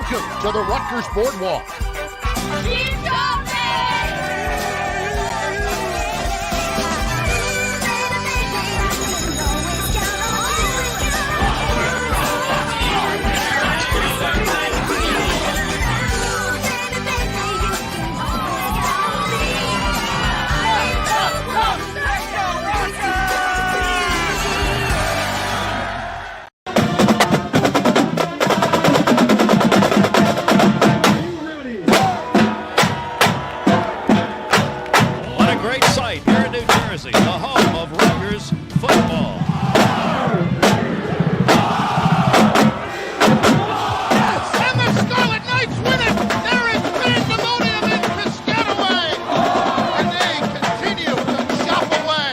Welcome to the Rutgers Boardwalk. The home of Rutgers football. And the Scarlet Knights win it! There is pandemonium in Piscataway! And they continue to chop away!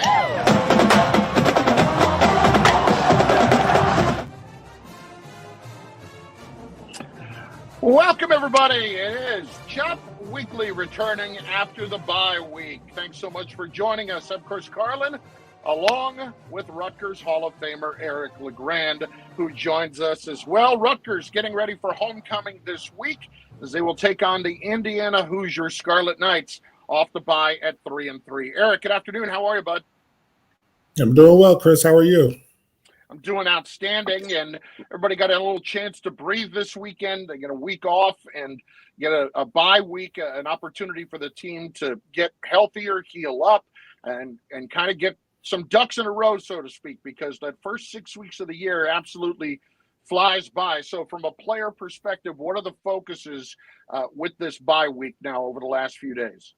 Welcome, everybody. It is Chop Weekly returning after the bye week. Thanks so much for joining us. I'm Chris Carlin, along with Rutgers Hall of Famer Eric LeGrand, who joins us as well. Rutgers getting ready for homecoming this week as they will take on the Indiana Hoosier Scarlet Knights off the bye at 3-3. Eric, good afternoon. How are you, bud? I'm doing well, Chris. How are you? I'm doing outstanding, and everybody got a little chance to breathe this weekend. They get a week off and get a bye week, an opportunity for the team to get healthier, heal up, and kind of get some ducks in a row, so to speak, because that first 6 weeks of the year absolutely flies by. So from a player perspective, what are the focuses with this bye week now over the last few days?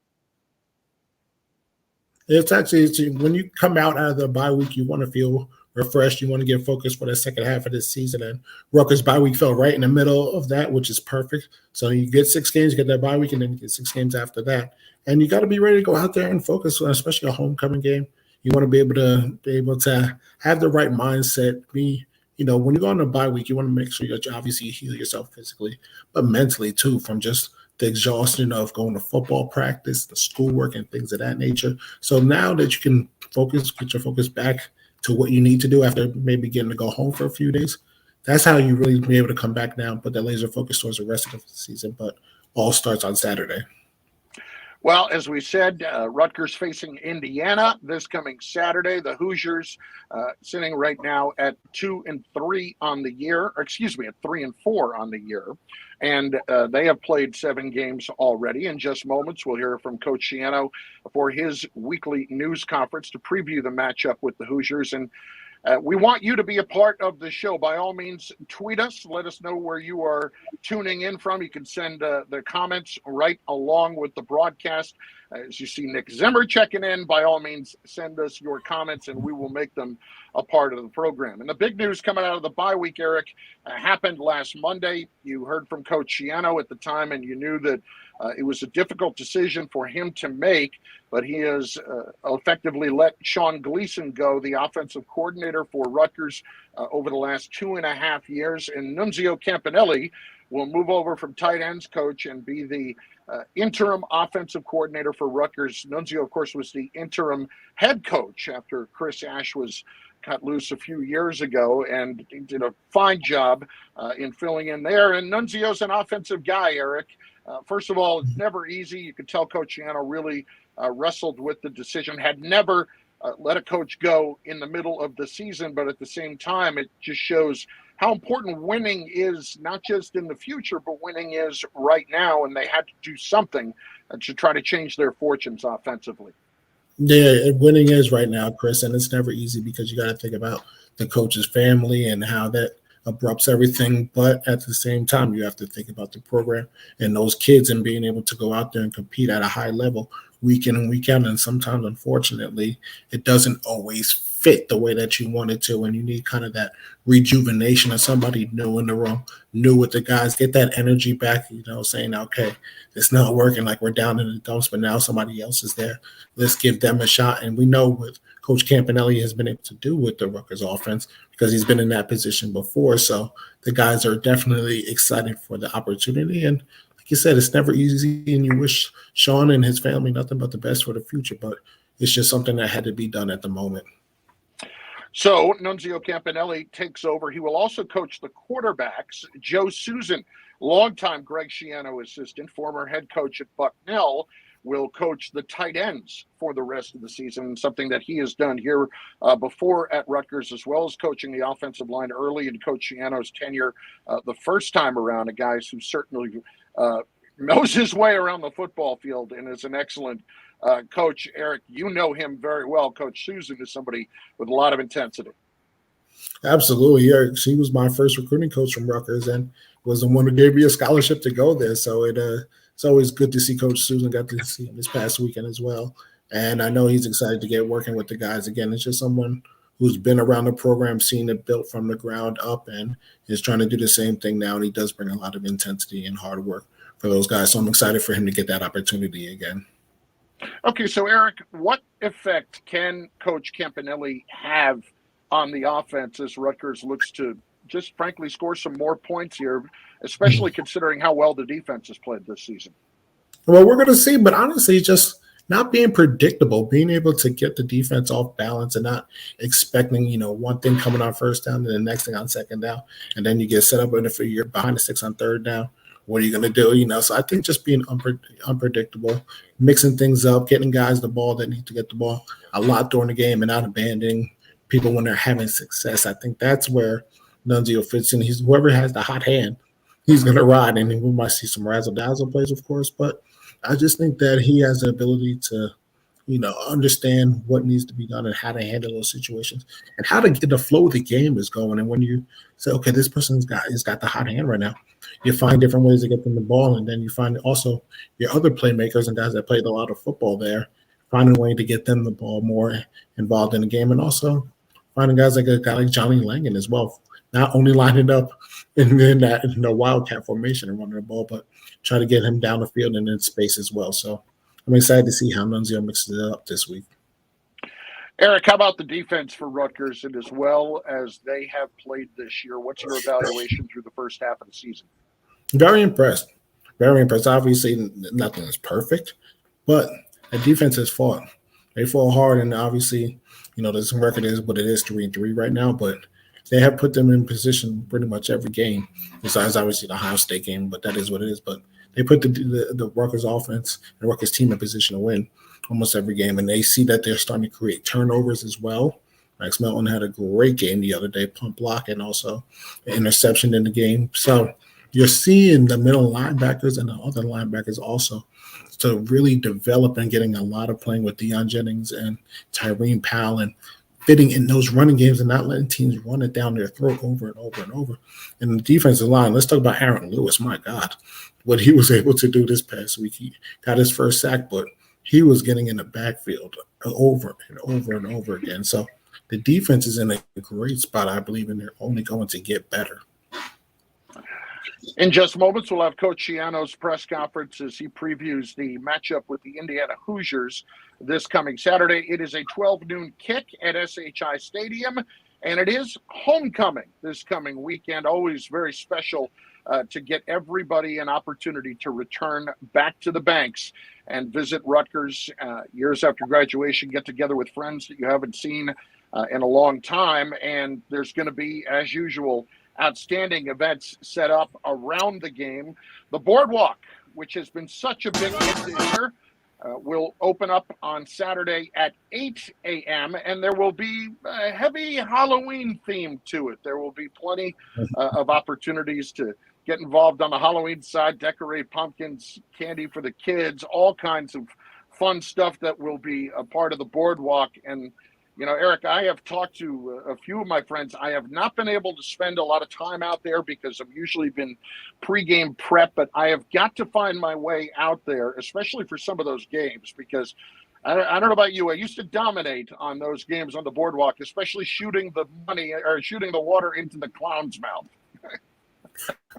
It's when you come out of the bye week, you want to feel refreshed. You want to get focused for the second half of this season. And Rutgers bye week fell right in the middle of that, which is perfect. So you get 6 games, you get that bye week, and then you get 6 games after that. And you got to be ready to go out there and focus, especially a homecoming game. You want to be able to have the right mindset. When you go on a bye week, you want to make sure you obviously heal yourself physically, but mentally too, from just the exhaustion of going to football practice, the schoolwork, and things of that nature. So now that you can get your focus back to what you need to do after maybe getting to go home for a few days, that's how you really be able to come back now and put that laser focus towards the rest of the season. But all starts on Saturday. Well, as we said, Rutgers facing Indiana this coming Saturday. The Hoosiers sitting right now at 2-3 on the year, at 3-4 on the year. And they have played 7 games already. In just moments, we'll hear from Coach SCHIANO for his weekly news conference to preview the matchup with the Hoosiers. And we want you to be a part of the show. By all means, tweet us. Let us know where you are tuning in from. You can send the comments right along with the broadcast. As you see Nick Zimmer checking in, by all means, send us your comments, and we will make them a part of the program. And the big news coming out of the bye week, Eric, happened last Monday. You heard from Coach SCHIANO at the time, and you knew that it was a difficult decision for him to make, but he has effectively let Sean Gleason go, the offensive coordinator for Rutgers over the last 2.5 years. And Nunzio Campanelli will move over from tight ends coach and be the interim offensive coordinator for Rutgers. Nunzio, of course, was the interim head coach after Chris Ash was cut loose a few years ago, and he did a fine job in filling in there. And Nunzio's an offensive guy, Eric. First of all, it's never easy. You could tell Coach SCHIANO really wrestled with the decision, had never let a coach go in the middle of the season, but at the same time, it just shows how important winning is, not just in the future, but winning is right now, and they had to do something to try to change their fortunes offensively. Yeah, winning is right now, Chris, and it's never easy because you got to think about the coach's family and how that abrupts everything. But at the same time, you have to think about the program and those kids and being able to go out there and compete at a high level week in and week out. And sometimes, unfortunately, it doesn't always fit the way that you want it to, and you need kind of that rejuvenation of somebody new in the room, new with the guys, get that energy back, saying, okay, it's not working, like we're down in the dumps, but now somebody else is there. Let's give them a shot. And we know what Coach Campanelli has been able to do with the Rutgers offense because he's been in that position before. So the guys are definitely excited for the opportunity. And like you said, it's never easy, and you wish Sean and his family nothing but the best for the future, but it's just something that had to be done at the moment. So Nunzio Campanelli takes over. He will also coach the quarterbacks. Joe Susan longtime Greg SCHIANO assistant, former head coach at Bucknell, will coach the tight ends for the rest of the season, something that he has done here before at Rutgers, as well as coaching the offensive line early in Coach SCHIANO's tenure the first time around, a guy who certainly knows his way around the football field and is an excellent coach. Eric, you know him very well. Coach Susan is somebody with a lot of intensity. Absolutely. Yeah, she was my first recruiting coach from Rutgers and was the one who gave me a scholarship to go there. So it's always good to see Coach Susan. Got to see him this past weekend as well. And I know he's excited to get working with the guys again. It's just someone who's been around the program, seen it built from the ground up, and is trying to do the same thing now. And he does bring a lot of intensity and hard work for those guys. So I'm excited for him to get that opportunity again. Okay, so Eric, what effect can Coach Campanelli have on the offense as Rutgers looks to just frankly score some more points here, especially considering how well the defense has played this season? Well, we're going to see, but honestly, just not being predictable, being able to get the defense off balance and not expecting, one thing coming on first down and the next thing on second down, and then you get set up if you're behind the six on third down. What are you going to do? So I think just being unpredictable, mixing things up, getting guys the ball that need to get the ball a lot during the game and not abandoning people when they're having success. I think that's where Nunzio fits in. He's whoever has the hot hand, he's going to ride, and we might see some razzle-dazzle plays, of course, but I just think that he has the ability to, understand what needs to be done and how to handle those situations and how to get the flow of the game is going. And when you say, okay, this person's got the hot hand right now, you find different ways to get them the ball, and then you find also your other playmakers and guys that played a lot of football there, finding a way to get them the ball more involved in the game, and also finding guys like a guy like Johnny Langan as well, not only lining up in the wildcat formation and running the ball, but try to get him down the field and in space as well. So I'm excited to see how Nunzio mixes it up this week. Eric, how about the defense for Rutgers, and as well as they have played this year? What's your evaluation through the first half of the season? Very impressed. Very impressed. Obviously, nothing is perfect, but the defense has fought. They fought hard, and obviously, this record is what it is, 3-3 right now, but they have put them in position pretty much every game, besides obviously the Ohio State game, but that is what it is. But they put the Rutgers offense and Rutgers team in position to win almost every game, and they see that they're starting to create turnovers as well. Max Melton had a great game the other day, punt block, and also an interception in the game. So you're seeing the middle linebackers and the other linebackers also to really develop and getting a lot of playing with Deion Jennings and Tyreen Powell and fitting in those running games and not letting teams run it down their throat over and over and over. And the defensive line, let's talk about Aaron Lewis. My God, what he was able to do this past week. He got his first sack, but he was getting in the backfield over and over and over again. So the defense is in a great spot, I believe, and they're only going to get better. In just moments, we'll have Coach SCHIANO's press conference as he previews the matchup with the Indiana Hoosiers this coming Saturday. It is a 12 noon kick at SHI Stadium, and it is homecoming this coming weekend. Always very special to get everybody an opportunity to return back to the banks and visit Rutgers years after graduation, get together with friends that you haven't seen in a long time. And there's going to be, as usual, outstanding events set up around the game. The boardwalk, which has been such a big hit this year, will open up on Saturday at 8 a.m., and there will be a heavy Halloween theme to it. There will be plenty of opportunities to get involved on the Halloween side, decorate pumpkins, candy for the kids, all kinds of fun stuff that will be a part of the boardwalk. And Eric, I have talked to a few of my friends. I have not been able to spend a lot of time out there because I've usually been pregame prep, but I have got to find my way out there, especially for some of those games, because I don't know about you. I used to dominate on those games on the boardwalk, especially shooting the water into the clown's mouth.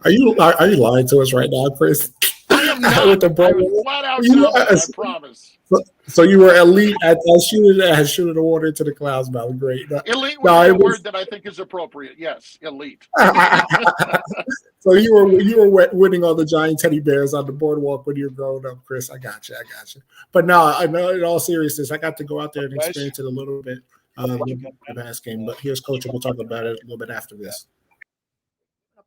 Are you lying to us right now, Chris? I am not. I was flat out I promise. So you were elite at shooting the water into the clouds, man. Great. Elite was a word that I think is appropriate. Yes, elite. So you were winning all the giant teddy bears on the boardwalk when you were growing up, Chris. I got you. But no, I know in all seriousness, I got to go out there and experience it a little bit. The bass game. But here's Coach, and we'll talk about it a little bit after this.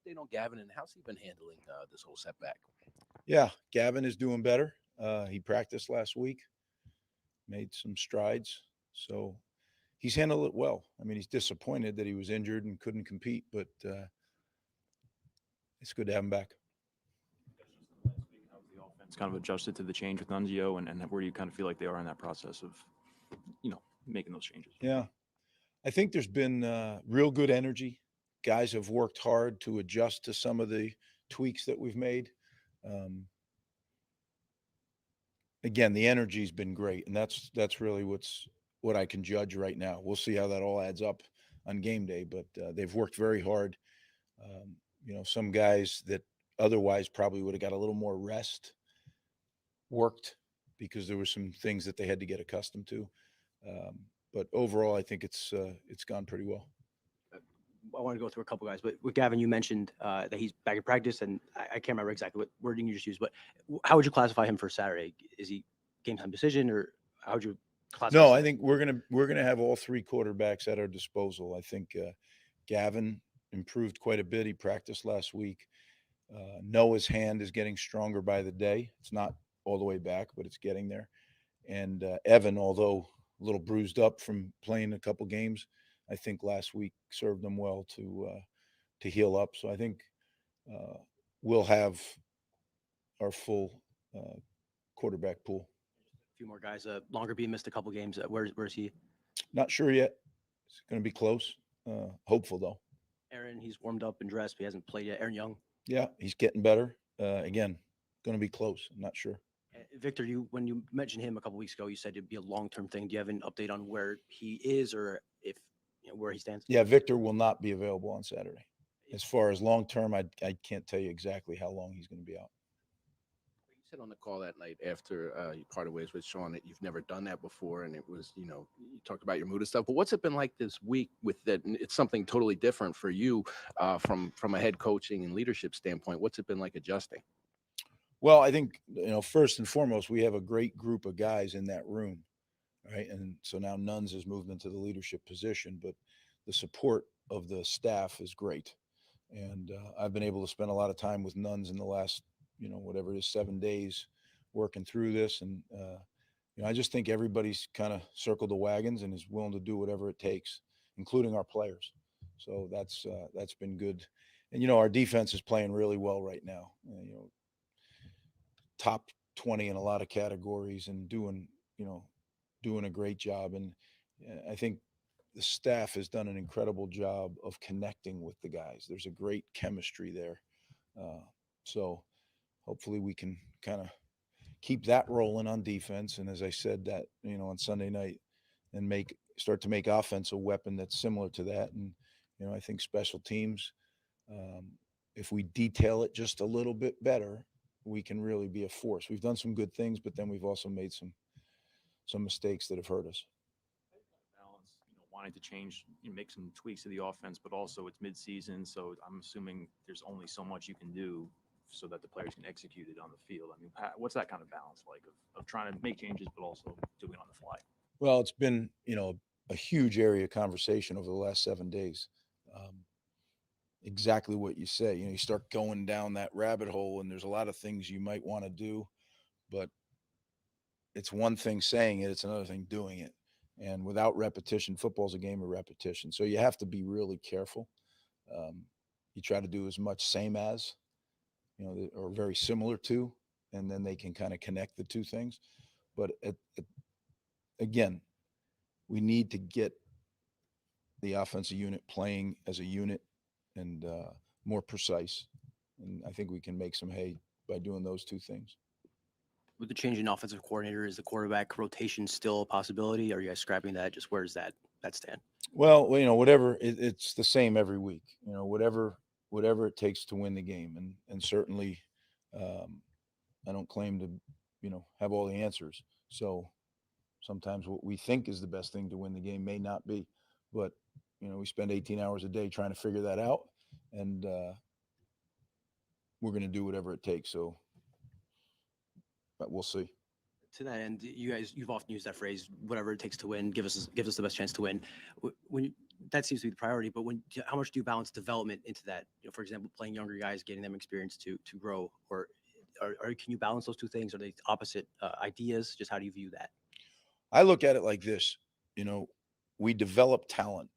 update on Gavin and how's he been handling this whole setback? Yeah, Gavin is doing better. He practiced last week, made some strides. So he's handled it well. I mean, he's disappointed that he was injured and couldn't compete, but it's good to have him back. How the offense kind of adjusted to the change with Nunzio, and where do you kind of feel like they are in that process of, making those changes? Yeah, I think there's been real good energy. Guys have worked hard to adjust to some of the tweaks that we've made. Again, the energy's been great, and that's really what I can judge right now. We'll see how that all adds up on game day, but they've worked very hard. Some guys that otherwise probably would have got a little more rest worked because there were some things that they had to get accustomed to. But overall, I think it's gone pretty well. I want to go through a couple guys, but with Gavin, you mentioned that he's back in practice, and I can't remember exactly what wording you just used, but how would you classify him for Saturday? Is he game time decision, or how would you classify? No, I think we're gonna have all three quarterbacks at our disposal. I think Gavin improved quite a bit. He practiced last week. Noah's hand is getting stronger by the day. It's not all the way back, but it's getting there. And Evan, although a little bruised up from playing a couple games, I think last week served them well to heal up. So I think we'll have our full quarterback pool. A few more guys. Longer B missed a couple games. Where's he? Not sure yet. It's going to be close. Hopeful though. Aaron, he's warmed up and dressed, but he hasn't played yet. Aaron Young. Yeah, he's getting better. Again, going to be close. I'm not sure. Victor, when you mentioned him a couple weeks ago, you said it'd be a long-term thing. Do you have an update on where he is, or if where he stands? Yeah, Victor will not be available on Saturday. As far as long-term, I can't tell you exactly how long he's going to be out. You said on the call that night after you parted ways with Sean that you've never done that before, and it was, you talked about your mood and stuff. But what's it been like this week with that? It's something totally different for you from a head coaching and leadership standpoint. What's it been like adjusting? Well, I think, first and foremost, we have a great group of guys in that room, right? And so now Nuns has moved into the leadership position, but the support of the staff is great. And I've been able to spend a lot of time with Nuns in the last, whatever it is, 7 days working through this. And, I just think everybody's kind of circled the wagons and is willing to do whatever it takes, including our players. So that's been good. And, our defense is playing really well right now. Top 20 in a lot of categories and doing a great job. And I think the staff has done an incredible job of connecting with the guys. There's a great chemistry there. So hopefully we can kind of keep that rolling on defense. And as I said that, on Sunday night, and start to make offense a weapon that's similar to that. And, I think special teams, if we detail it just a little bit better, we can really be a force. We've done some good things, but then we've also made some mistakes that have hurt us. Balance, wanting to change, make some tweaks to the offense, but also it's midseason, so I'm assuming there's only so much you can do so that the players can execute it on the field. I mean, what's that kind of balance like of trying to make changes, but also doing it on the fly? Well, it's been, a huge area of conversation over the last 7 days. Exactly what you say. You start going down that rabbit hole, and there's a lot of things you might want to do, but it's one thing saying it, it's another thing doing it. And without repetition, football's a game of repetition. So you have to be really careful. You try to do as much same as, or very similar to, and then they can kind of connect the two things. But again, we need to get the offensive unit playing as a unit and more precise. And I think we can make some hay by doing those two things. With the change in offensive coordinator, is the quarterback rotation still a possibility? Are you guys scrapping that? Just where's that stand? Well, whatever, it's the same every week. Whatever it takes to win the game. And certainly I don't claim to, have all the answers. So sometimes what we think is the best thing to win the game may not be. But, we spend 18 hours a day trying to figure that out. And we're going to do whatever it takes. So but we'll see. To that end, you've often used that phrase, whatever it takes to win, give us the best chance to win. When that seems to be the priority. But how much do you balance development into that? For example, playing younger guys, getting them experience to grow, or can you balance those two things? Are they opposite ideas? Just how do you view that? I look at it like this, we develop talent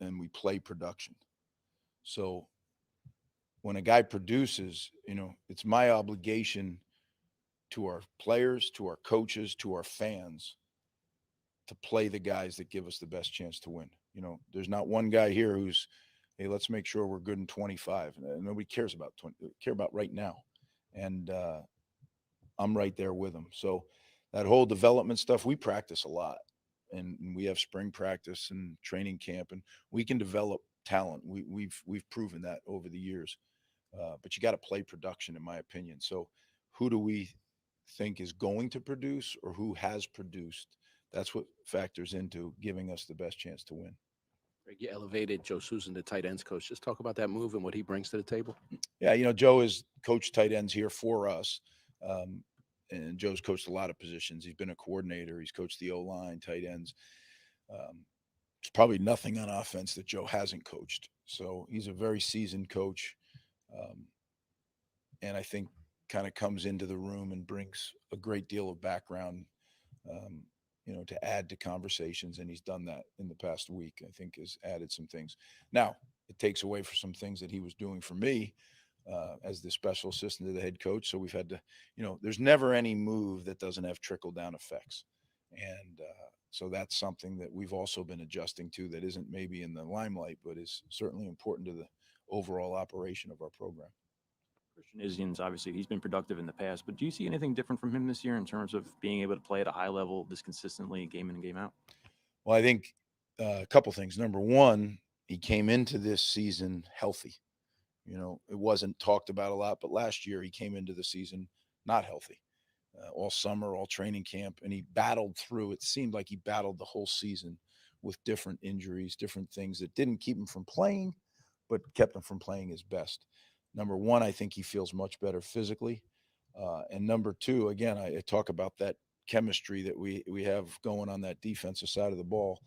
and we play production. So when a guy produces, it's my obligation to our players, to our coaches, to our fans to play the guys that give us the best chance to win. There's not one guy here who's, hey, let's make sure we're good in 25. Nobody cares about 20, care about right now. And I'm right there with them. So that whole development stuff, we practice a lot, and we have spring practice and training camp, and we can develop talent. We've proven that over the years. But you got to play production, in my opinion. So who do we think is going to produce, or who has produced? That's what factors into giving us the best chance to win. Greg, you elevated Joe Susan to tight ends coach. Just talk about that move and what he brings to the table. Yeah, Joe has coached tight ends here for us. And Joe's coached a lot of positions. He's been a coordinator. He's coached the O-line, tight ends. There's probably nothing on offense that Joe hasn't coached. So he's a very seasoned coach. And I think kind of comes into the room and brings a great deal of background, to add to conversations. And he's done that in the past week. I think has added some things. Now, it takes away from some things that he was doing for me as the special assistant to the head coach. So we've had to, there's never any move that doesn't have trickle down effects. And so that's something that we've also been adjusting to that isn't maybe in the limelight, but is certainly important to the overall operation of our program. Christian Izzian's obviously he's been productive in the past, but do you see anything different from him this year in terms of being able to play at a high level this consistently, game in and game out? Well, I think a couple things. Number one, he came into this season healthy. It wasn't talked about a lot, but last year he came into the season not healthy. All summer, all training camp, and he battled through. It seemed like he battled the whole season with different injuries, different things that didn't keep him from playing, but kept him from playing his best. Number one, I think he feels much better physically. And number two, again, I talk about that chemistry that we have going on that defensive side of the ball.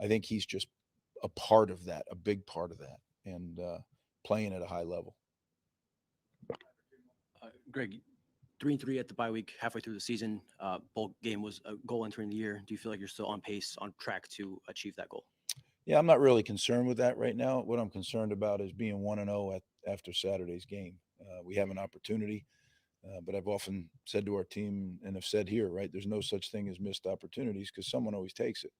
I think he's just a part of that, a big part of that, and playing at a high level. Greg, 3-3 at the bye week, halfway through the season. Bowl game was a goal entering the year. Do you feel like you're still on pace, on track to achieve that goal? Yeah, I'm not really concerned with that right now. What I'm concerned about is being 1-0 after Saturday's game. We have an opportunity, but I've often said to our team, and have said here, right, there's no such thing as missed opportunities because someone always takes it.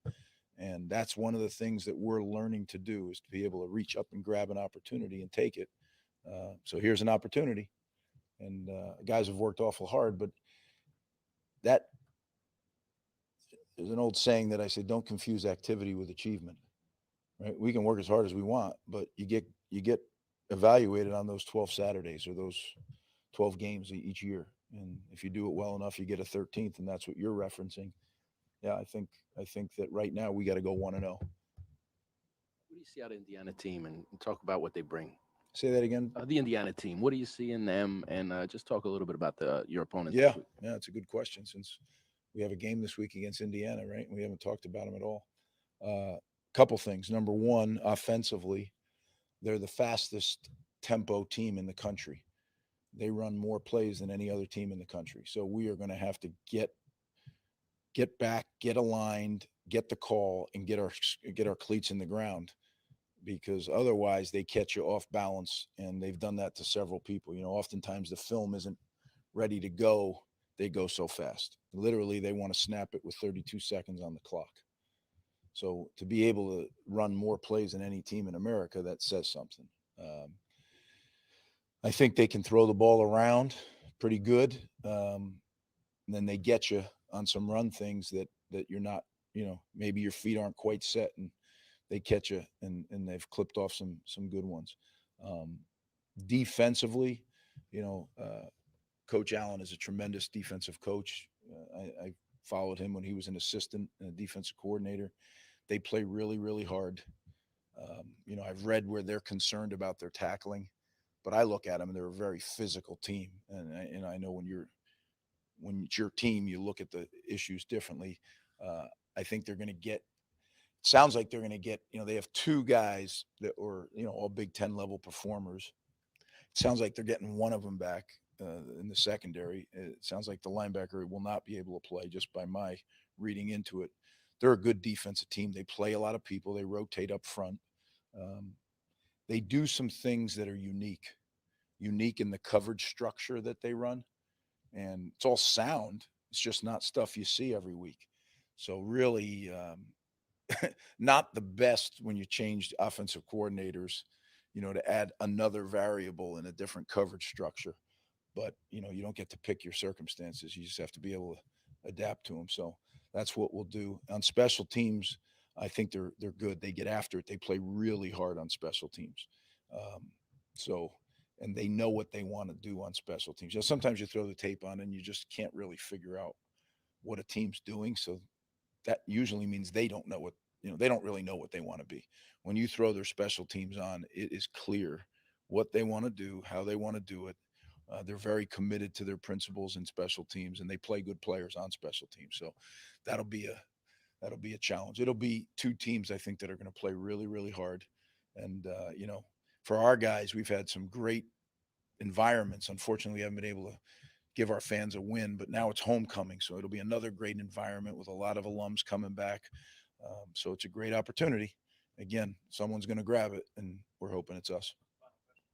And that's one of the things that we're learning to do, is to be able to reach up and grab an opportunity and take it. So here's an opportunity. And guys have worked awful hard, but that is an old saying that I say, don't confuse activity with achievement. Right? We can work as hard as we want, but you get evaluated on those 12 Saturdays or those 12 games each year. And if you do it well enough, you get a 13th, and that's what you're referencing. Yeah, I think that right now we got to go 1-0. What do you see out of Indiana team, and talk about what they bring? Say that again. The Indiana team. What do you see in them, and just talk a little bit about your opponents? Yeah, it's a good question, since we have a game this week against Indiana, right? We haven't talked about them at all. Couple things. Number one, offensively, they're the fastest tempo team in the country. They run more plays than any other team in the country. So we are going to have to get back, get aligned, get the call, and get our cleats in the ground, because otherwise they catch you off balance. And they've done that to several people. Oftentimes the film isn't ready to go. They go so fast. Literally, they want to snap it with 32 seconds on the clock. So to be able to run more plays than any team in America, that says something. I think they can throw the ball around pretty good. And then they get you on some run things that you're not, maybe your feet aren't quite set, and they catch you, and they've clipped off some good ones. Defensively, Coach Allen is a tremendous defensive coach. I followed him when he was an assistant and a defensive coordinator. They play really, really hard. I've read where they're concerned about their tackling, but I look at them and they're a very physical team. And I know when it's your team, you look at the issues differently. I think they're going to get sounds like they're going to get, they have two guys that were, all Big Ten level performers. It sounds like they're getting one of them back in the secondary. It sounds like the linebacker will not be able to play, just by my reading into it. They're a good defensive team. They play a lot of people. They rotate up front. They do some things that are unique in the coverage structure that they run. And it's all sound. It's just not stuff you see every week. So really, not the best when you change offensive coordinators, to add another variable in a different coverage structure. But, you don't get to pick your circumstances. You just have to be able to adapt to them. So that's what we'll do. On special teams, I think they're good. They get after it. They play really hard on special teams. And they know what they want to do on special teams. Sometimes you throw the tape on and you just can't really figure out what a team's doing. So that usually means they don't know they don't really know what they want to be. When you throw their special teams on, it is clear what they want to do, how they want to do it. They're very committed to their principles in special teams, and they play good players on special teams. So that'll be a challenge. It'll be two teams, I think, that are going to play really, really hard. And, for our guys, we've had some great environments. Unfortunately, we haven't been able to give our fans a win, but now it's homecoming. So it'll be another great environment with a lot of alums coming back. So it's a great opportunity. Again, someone's going to grab it, and we're hoping it's us.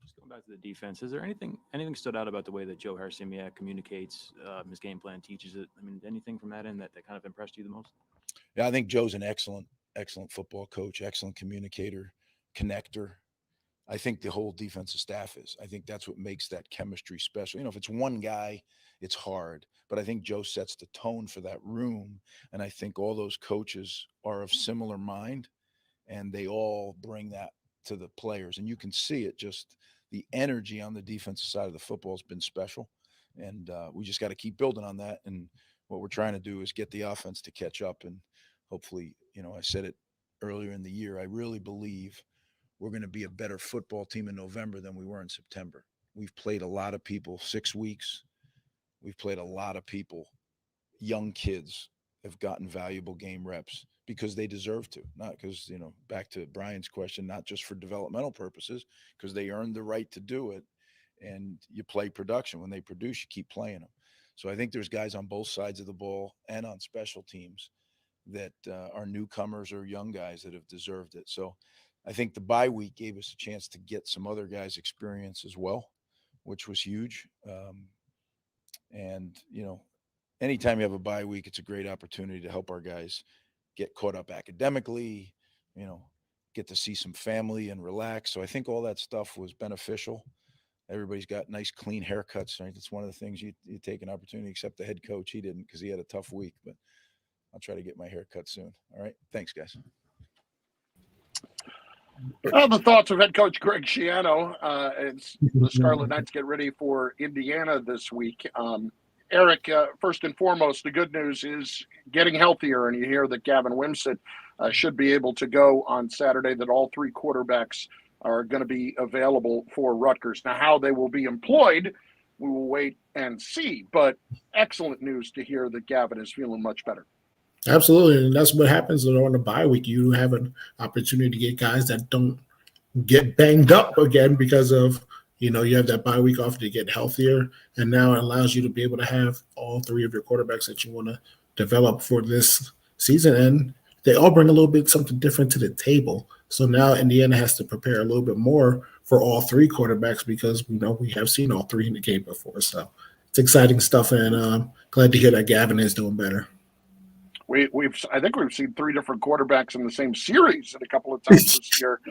Just going back to the defense, is there anything stood out about the way that Joe Harasimiak communicates his game plan, teaches it? I mean, anything from that end that kind of impressed you the most? Yeah, I think Joe's an excellent football coach, excellent communicator, connector. I think the whole defensive staff is. I think that's what makes that chemistry special. If it's one guy, it's hard. But I think Joe sets the tone for that room. And I think all those coaches are of similar mind, and they all bring that to the players. And you can see it, just the energy on the defensive side of the football has been special. And we just got to keep building on that. And what we're trying to do is get the offense to catch up. And hopefully, I said it earlier in the year, I really believe we're going to be a better football team in November than we were in September. We've played a lot of people 6 weeks. We've played a lot of people. Young kids have gotten valuable game reps because they deserve to, not because, back to Brian's question, not just for developmental purposes, because they earned the right to do it. And you play production. When they produce, you keep playing them. So I think there's guys on both sides of the ball and on special teams that are newcomers or young guys that have deserved it. So I think the bye week gave us a chance to get some other guys' experience as well, which was huge. And, anytime you have a bye week, it's a great opportunity to help our guys get caught up academically, get to see some family and relax. So I think all that stuff was beneficial. Everybody's got nice, clean haircuts, right? That's one of the things you take an opportunity, except the head coach. He didn't, because he had a tough week, but I'll try to get my hair cut soon. All right. Thanks, guys. The thoughts of head coach Greg Schiano as the Scarlet Knights get ready for Indiana this week. Eric, first and foremost, the good news is getting healthier, and you hear that Gavin Wimsatt should be able to go on Saturday, that all three quarterbacks are going to be available for Rutgers. Now, how they will be employed, we will wait and see, but excellent news to hear that Gavin is feeling much better. Absolutely, and that's what happens on the bye week. You have an opportunity to get guys that don't get banged up again because of, you have that bye week off to get healthier, and now it allows you to be able to have all three of your quarterbacks that you want to develop for this season, and they all bring a little bit something different to the table. So now Indiana has to prepare a little bit more for all three quarterbacks because we have seen all three in the game before. So it's exciting stuff, and glad to hear that Gavin is doing better. I think we've seen three different quarterbacks in the same series a couple of times this year.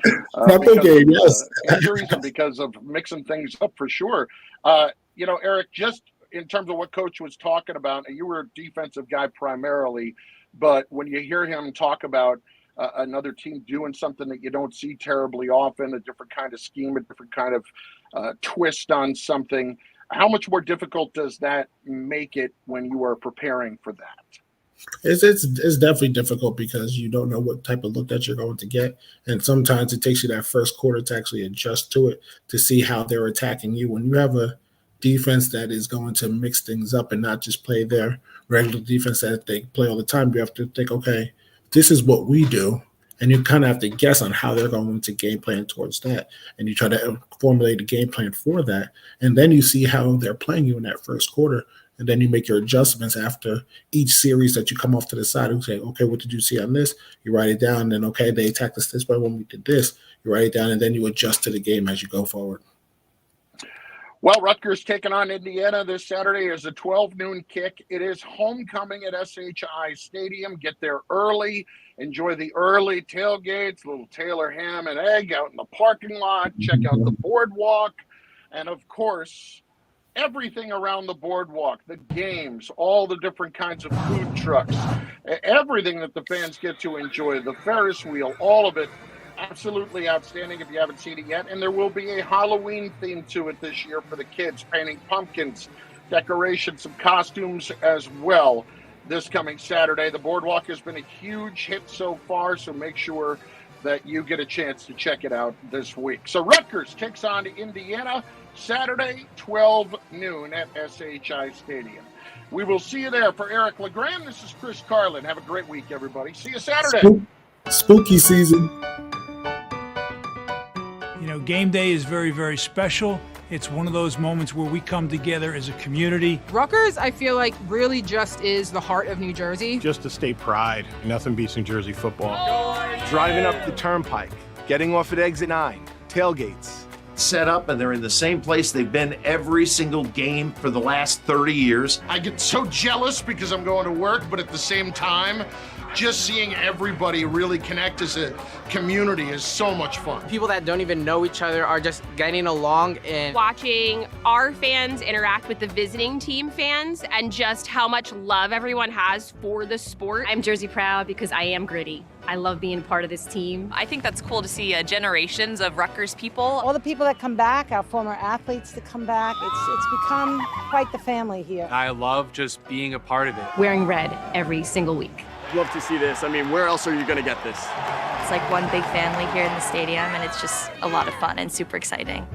Injuries and because of mixing things up for sure. Eric, just in terms of what Coach was talking about, you were a defensive guy primarily, but when you hear him talk about another team doing something that you don't see terribly often, a different kind of scheme, a different kind of twist on something, how much more difficult does that make it when you are preparing for that? It's definitely difficult because you don't know what type of look that you're going to get. And sometimes it takes you that first quarter to actually adjust to it, to see how they're attacking you. When you have a defense that is going to mix things up and not just play their regular defense that they play all the time, you have to think, okay, this is what we do. And you kind of have to guess on how they're going to game plan towards that. And you try to formulate a game plan for that. And then you see how they're playing you in that first quarter. And then you make your adjustments after each series that you come off to the side and say, okay, what did you see on this? You write it down. And then, okay, they attacked us this way when we did this. You write it down, and then you adjust to the game as you go forward. Well, Rutgers taking on Indiana this Saturday is a 12 noon kick. It is homecoming at SHI Stadium. Get there early. Enjoy the early tailgates, little Taylor ham and egg out in the parking lot. Check out the boardwalk. And, of course, everything around the boardwalk, the games, all the different kinds of food trucks, everything that the fans get to enjoy, the Ferris wheel, all of it. Absolutely outstanding if you haven't seen it yet. And there will be a Halloween theme to it this year for the kids, painting pumpkins, decorations, some costumes as well this coming Saturday. The boardwalk has been a huge hit so far, so make sure that you get a chance to check it out this week. So Rutgers takes on Indiana Saturday, 12 noon at SHI Stadium. We will see you there. For Eric LeGrand, this is Chris Carlin. Have a great week, everybody. See you Saturday. Spooky season. You know, game day is very, very special. It's one of those moments where we come together as a community. Rutgers, I feel like, really just is the heart of New Jersey. Just the state pride. Nothing beats New Jersey football. Driving up the turnpike, getting off at exit 9, tailgates. Set up, and they're in the same place they've been every single game for the last 30 years. I get so jealous because I'm going to work, but at the same time, just seeing everybody really connect as a community is so much fun. People that don't even know each other are just getting along, and watching our fans interact with the visiting team fans and just how much love everyone has for the sport. I'm Jersey proud because I am gritty. I love being part of this team. I think that's cool to see generations of Rutgers people. All the people that come back, our former athletes that come back, it's become quite the family here. I love just being a part of it. Wearing red every single week. Love to see this. I mean, where else are you going to get this? It's like one big family here in the stadium, and it's just a lot of fun and super exciting.